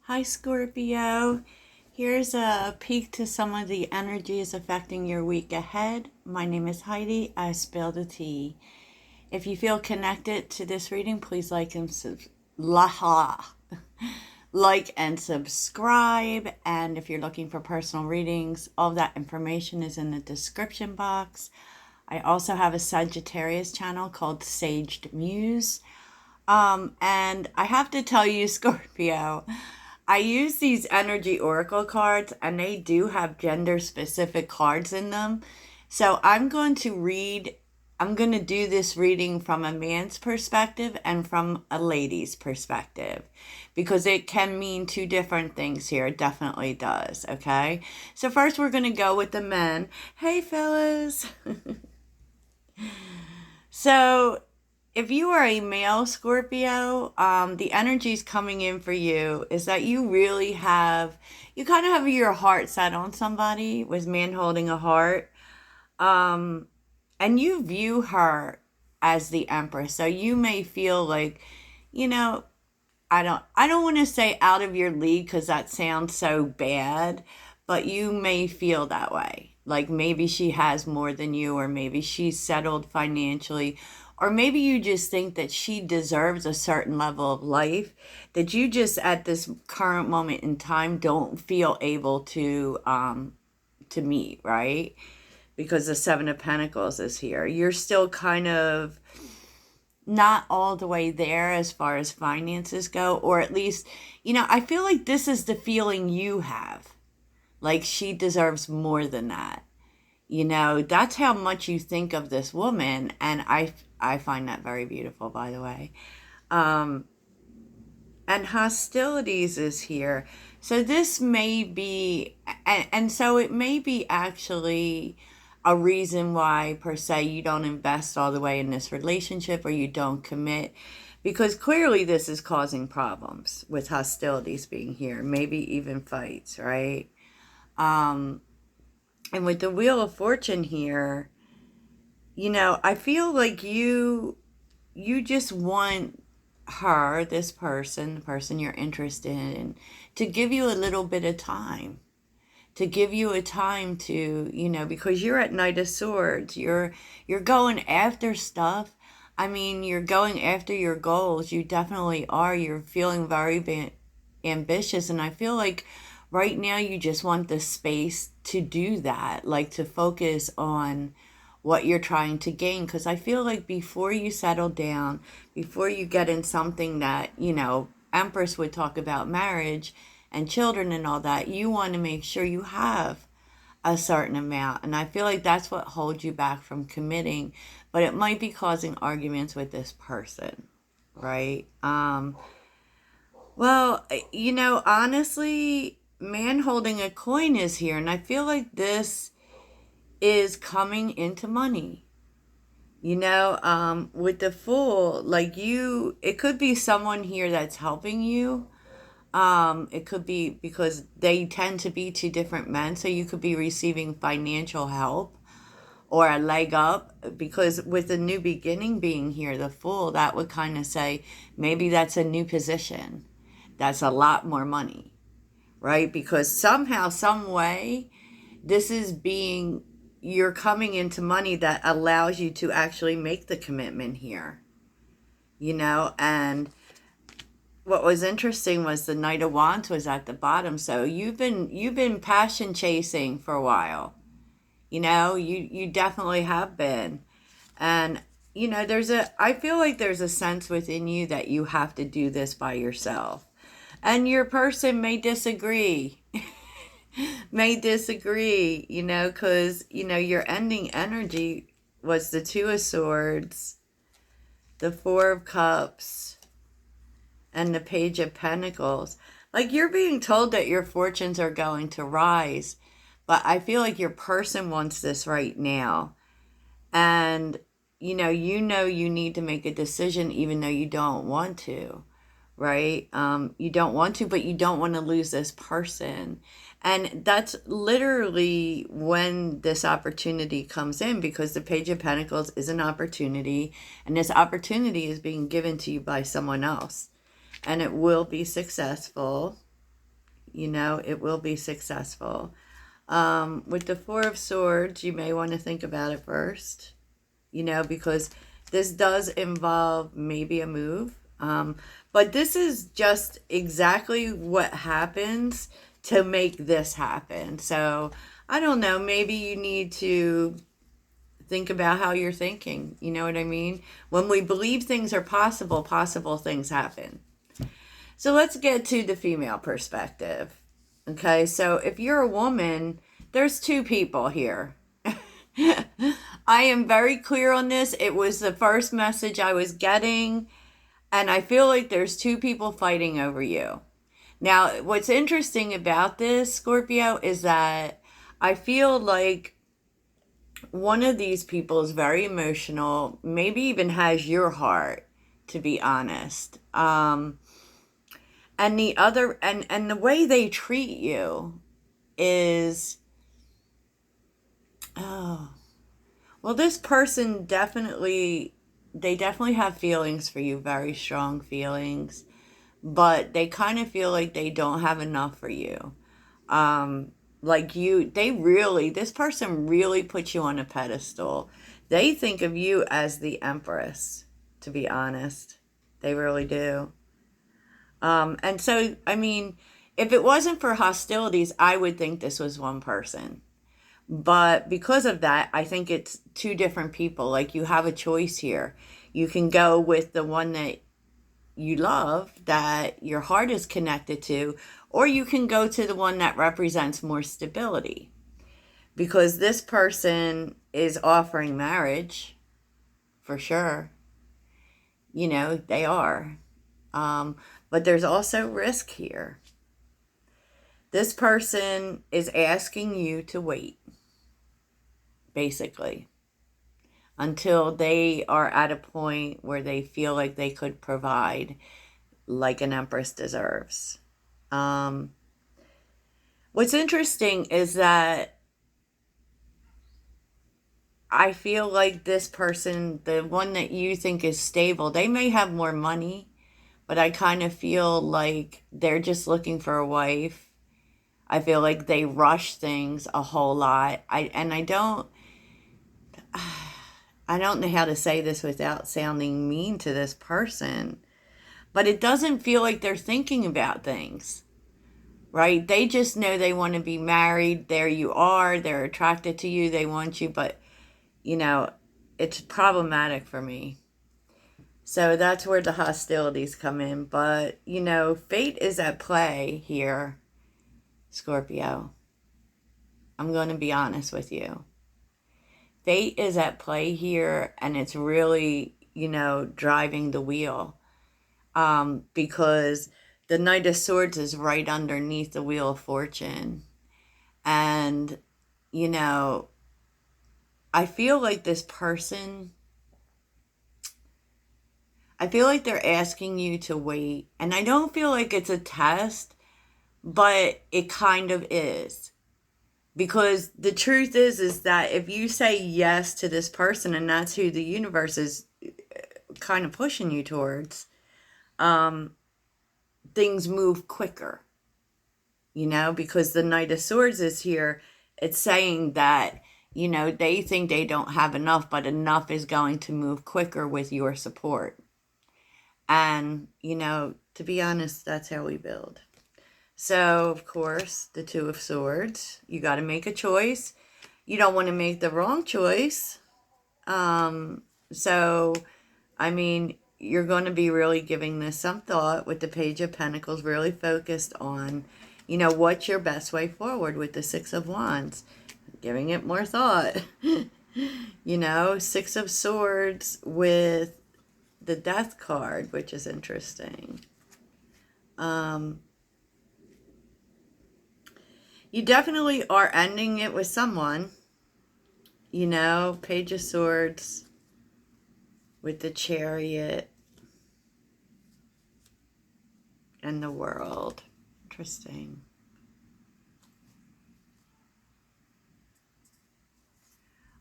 Hi, Scorpio. Here's a peek to some of the energies affecting your week ahead. My name is Heidi. I spell the T. If you feel connected to this reading, please like and subscribe. And if you're looking for personal readings, all that information is in the description box. I also have a Sagittarius channel called Saged Muse. And I have to tell you, Scorpio, I use these energy oracle cards and they do have gender specific cards in them. So I'm going to do this reading from a man's perspective and from a lady's perspective because it can mean two different things here. It definitely does. Okay. So first we're going to go with the men. Hey, fellas. So if you are a male Scorpio, the energies coming in for you is that you kind of have your heart set on somebody with man holding a heart. Um, and you view her as the Empress. So you may feel like, you know, I don't want to say out of your league because that sounds so bad, but you may feel that way. Like maybe she has more than you, or maybe she's settled financially, or maybe you just think that she deserves a certain level of life that you just at this current moment in time don't feel able to meet, right? Because the Seven of Pentacles is here. You're still kind of not all the way there as far as finances go, or at least, I feel like this is the feeling you have. Like she deserves more than that. That's how much you think of this woman, and I find that very beautiful, by the way. And hostilities is here. So this may be, and so it may be actually a reason why, per se, you don't invest all the way in this relationship or you don't commit. Because clearly this is causing problems with hostilities being here, maybe even fights, right? And with the Wheel of Fortune here, I feel like you just want her, this person, the person you're interested in, to give you a little bit of time. To give you a time to, because you're at Knight of Swords, you're going after stuff. I mean, you're going after your goals. You definitely are. You're feeling very ambitious, and I feel like right now you just want the space to do that, like to focus on what you're trying to gain. Because I feel like before you settle down, before you get in something that, Empress would talk about marriage and children and all that, you want to make sure you have a certain amount. And I feel like that's what holds you back from committing, but it might be causing arguments with this person, right? Well, honestly, man holding a coin is here, and I feel like this is coming into money. With the Fool, it could be someone here that's helping you. It could be because they tend to be two different men, so you could be receiving financial help or a leg up, because with the new beginning being here, the Fool, that would kind of say maybe that's a new position. That's a lot more money, right? Because somehow, some way, this is being, you're coming into money that allows you to actually make the commitment here, and what was interesting was the Knight of Wands was at the bottom. So you've been passion chasing for a while. You definitely have been. And I feel like there's a sense within you that you have to do this by yourself. And your person may disagree. May disagree, because, your ending energy was the Two of Swords, the Four of Cups, and the Page of Pentacles. Like, you're being told that your fortunes are going to rise, but I feel like your person wants this right now. And, you need to make a decision even though you don't want to, right? You don't want to, but you don't want to lose this person. And that's literally when this opportunity comes in, because the Page of Pentacles is an opportunity, and this opportunity is being given to you by someone else. And it will be successful. You know, it will be successful. With the Four of Swords, you may want to think about it first, you know, because this does involve maybe a move. But this is just exactly what happens to make this happen. So I don't know, maybe you need to think about how you're thinking. You know what I mean? When we believe things are possible, possible things happen. So let's get to the female perspective. Okay, so if you're a woman, there's two people here. I am very clear on this. It was the first message I was getting, and I feel like there's two people fighting over you. Now, what's interesting about this, Scorpio, is that I feel like one of these people is very emotional, maybe even has your heart, to be honest. And the other, and the way they treat you is, oh, well, this person definitely, they definitely have feelings for you, very strong feelings, but they kind of feel like they don't have enough for you. Like you, they really, this person really puts you on a pedestal. They think of you as the empress, to be honest. They really do. And so, I mean, if it wasn't for hostilities, I would think this was one person. But because of that, I think it's two different people. Like you have a choice here. You can go with the one that you love, that your heart is connected to, or you can go to the one that represents more stability. Because this person is offering marriage, for sure. You know, they are. But there's also risk here. This person is asking you to wait, basically, until they are at a point where they feel like they could provide like an empress deserves. What's interesting is that I feel like this person, the one that you think is stable, they may have more money, but I kind of feel like they're just looking for a wife. I feel like they rush things a whole lot. I don't know how to say this without sounding mean to this person, but it doesn't feel like they're thinking about things, right? They just know they want to be married. There you are. They're attracted to you. They want you, but you know, it's problematic for me. So that's where the hostilities come in. But, you know, fate is at play here, Scorpio. I'm going to be honest with you. Fate is at play here, and it's really, you know, driving the wheel. Because the Knight of Swords is right underneath the Wheel of Fortune. And, you know, I feel like this person, I feel like they're asking you to wait. And I don't feel like it's a test, but it kind of is. Because the truth is that if you say yes to this person, and that's who the universe is kind of pushing you towards, things move quicker. You know, because the Knight of Swords is here. It's saying that, you know, they think they don't have enough, but enough is going to move quicker with your support. And, you know, to be honest, that's how we build. So, of course, the Two of Swords, you got to make a choice. You don't want to make the wrong choice. So, I mean, you're going to be really giving this some thought with the Page of Pentacles, really focused on, you know, what's your best way forward with the Six of Wands. Giving it more thought. You know, Six of Swords with the Death card, which is interesting. You definitely are ending it with someone. You know, Page of Swords with the Chariot and the World. Interesting.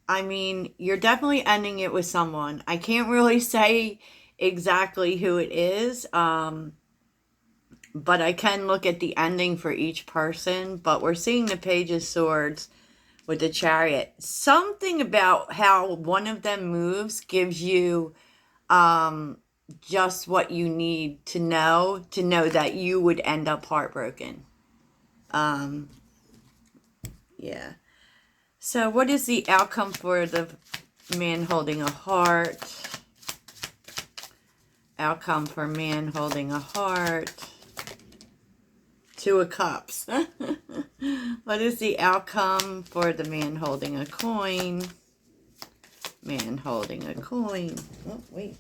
I mean, you're definitely ending it with someone. I can't really say exactly who it is, but I can look at the ending for each person. But we're seeing the Page of Swords with the Chariot. Something about how one of them moves gives you just what you need to know that you would end up heartbroken. Yeah. So what is the outcome for the man holding a heart? Outcome for man holding a heart. Two of Cups. What is the outcome for the man holding a coin? Man holding a coin. Oh, wait.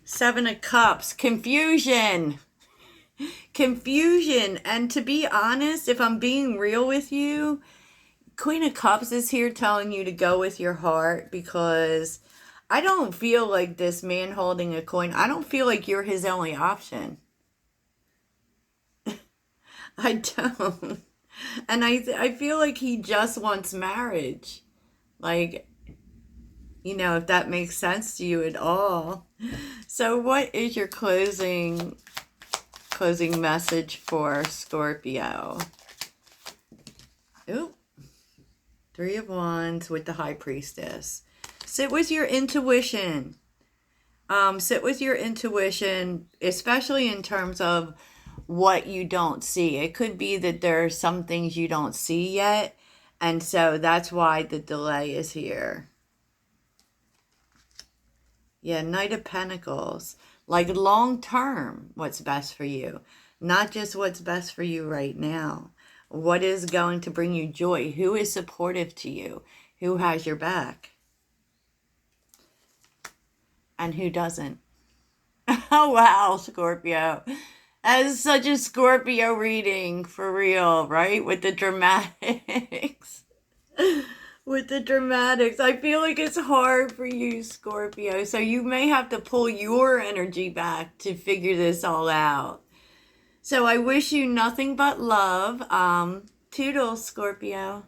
Seven of Cups. Confusion. Confusion. And to be honest, if I'm being real with you, Queen of Cups is here telling you to go with your heart, because I don't feel like this man holding a coin, I don't feel like you're his only option. I don't. And I feel like he just wants marriage. Like, you know, if that makes sense to you at all. So what is your closing message for Scorpio? Ooh. Three of Wands with the High Priestess. Sit with your intuition. Sit with your intuition, especially in terms of what you don't see. It could be that there are some things you don't see yet, and so that's why the delay is here. Yeah, Knight of Pentacles. Like long term, what's best for you. Not just what's best for you right now. What is going to bring you joy? Who is supportive to you? Who has your back? And who doesn't? Oh, wow, Scorpio. That is such a Scorpio reading, for real, right? With the dramatics. With the dramatics. I feel like it's hard for you, Scorpio. So you may have to pull your energy back to figure this all out. So I wish you nothing but love. Toodles, Scorpio.